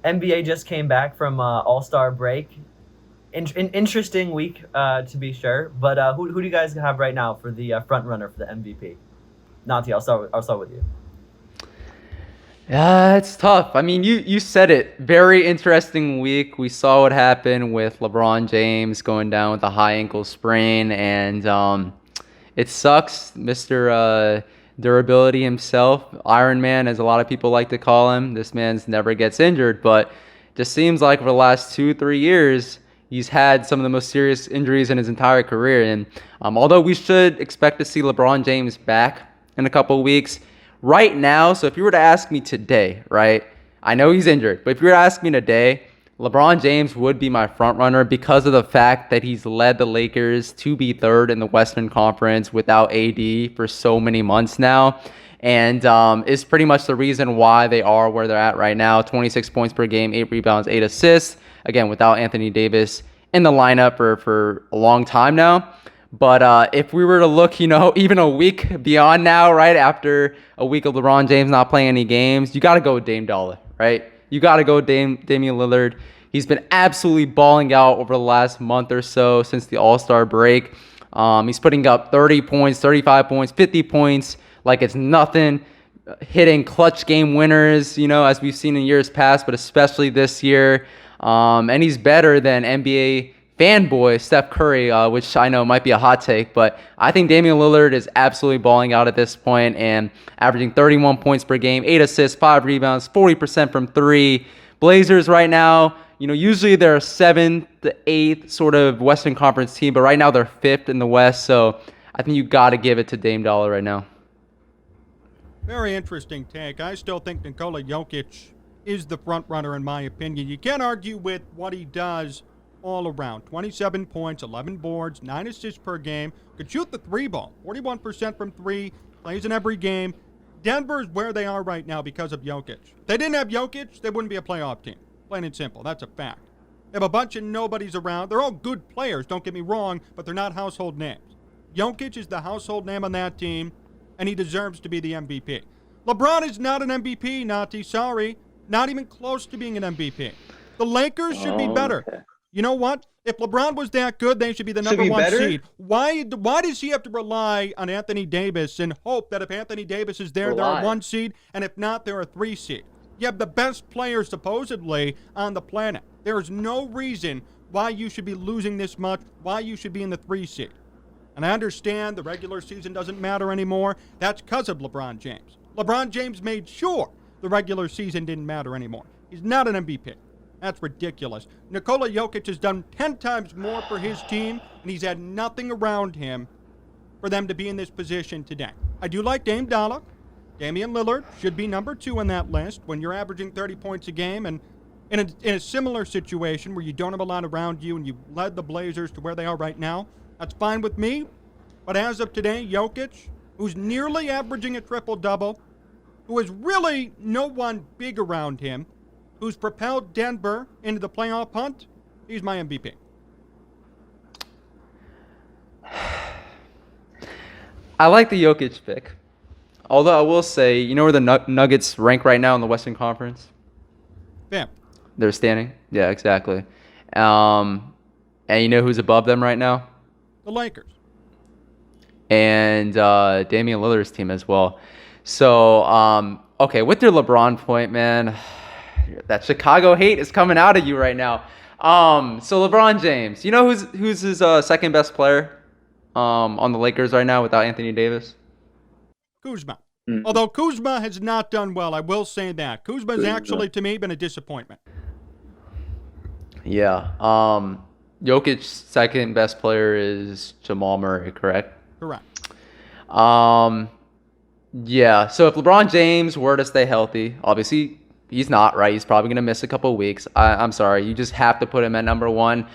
NBA just came back from All-Star break. An interesting week, to be sure. But who do you guys have right now for the front runner for the MVP? Nati, I'll start with you. Yeah, it's tough. I mean, you said it. Very interesting week. We saw what happened with LeBron James going down with a high ankle sprain, and it sucks. Mr. Durability himself, Iron Man, as a lot of people like to call him. This man's never gets injured, but just seems like for the last 2, 3 years, he's had some of the most serious injuries in his entire career. And although we should expect to see LeBron James back in a couple of weeks, right now, so if you were to ask me today, right, I know he's injured, but if you were to ask me today, LeBron James would be my front runner because of the fact that he's led the Lakers to be third in the Western Conference without AD for so many months now. And is pretty much the reason why they are where they're at right now. 26 points per game, 8 rebounds, 8 assists. Again, without Anthony Davis in the lineup for a long time now. But if we were to look, even a week beyond now, right, after a week of LeBron James not playing any games, you got to go with Dame Dollar, right? You got to go Damian Lillard. He's been absolutely balling out over the last month or so since the All-Star break. He's putting up 30 points, 35 points, 50 points like it's nothing, hitting clutch game winners, as we've seen in years past, but especially this year. And he's better than NBA fanboy Steph Curry, which I know might be a hot take, but I think Damian Lillard is absolutely balling out at this point and averaging 31 points per game, 8 assists, 5 rebounds, 40% from three. Blazers right now, usually they're a 7th to 8th sort of Western Conference team, but right now they're 5th in the West, so I think you got to give it to Dame Dollar right now. Very interesting take. I still think Nikola Jokic is the front runner in my opinion. You can't argue with what he does all around. 27 points, 11 boards, 9 assists per game. Could shoot the three ball. 41% from three. Plays in every game. Denver's where they are right now because of Jokic. If they didn't have Jokic, they wouldn't be a playoff team. Plain and simple. That's a fact. They have a bunch of nobodies around. They're all good players, don't get me wrong, but they're not household names. Jokic is the household name on that team, and he deserves to be the MVP. LeBron is not an MVP, Nati. Sorry. Not even close to being an MVP. The Lakers should be better. Okay. You know what? If LeBron was that good, they should be the number one seed. Why does he have to rely on Anthony Davis and hope that if Anthony Davis is there, they're a 1 seed, and if not, they're a 3 seed? You have the best players supposedly on the planet. There is no reason why you should be losing this much, why you should be in the 3 seed. And I understand the regular season doesn't matter anymore. That's because of LeBron James. LeBron James made sure the regular season didn't matter anymore. He's not an MVP. That's ridiculous. Nikola Jokic has done 10 times more for his team, and he's had nothing around him for them to be in this position today. I do like Dame Dollar. Damian Lillard should be number 2 on that list when you're averaging 30 points a game. And in a similar situation where you don't have a lot around you and you've led the Blazers to where they are right now, that's fine with me. But as of today, Jokic, who's nearly averaging a triple-double, who has really no one big around him, who's propelled Denver into the playoff hunt, he's my MVP. I like the Jokic pick. Although I will say, you know where the Nuggets rank right now in the Western Conference? Yeah. They're standing. Yeah, exactly. And you know who's above them right now? The Lakers. And Damian Lillard's team as well. So, okay, with your LeBron point, man, that Chicago hate is coming out of you right now. So LeBron James, you know who's his second best player on the Lakers right now without Anthony Davis? Kuzma. Although Kuzma has not done well, I will say that. Kuzma has actually, to me, been a disappointment. Yeah. Jokic's second best player is Jamal Murray, correct? Correct. Yeah. So if LeBron James were to stay healthy, obviously he's not, right? He's probably going to miss a couple of weeks. I'm sorry. You just have to put him at number 1.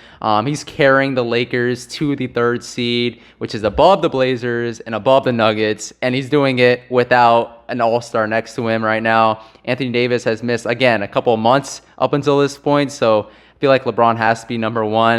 He's carrying the Lakers to the 3rd seed, which is above the Blazers and above the Nuggets, and he's doing it without an all-star next to him right now. Anthony Davis has missed, again, a couple of months up until this point, so I feel like LeBron has to be number 1.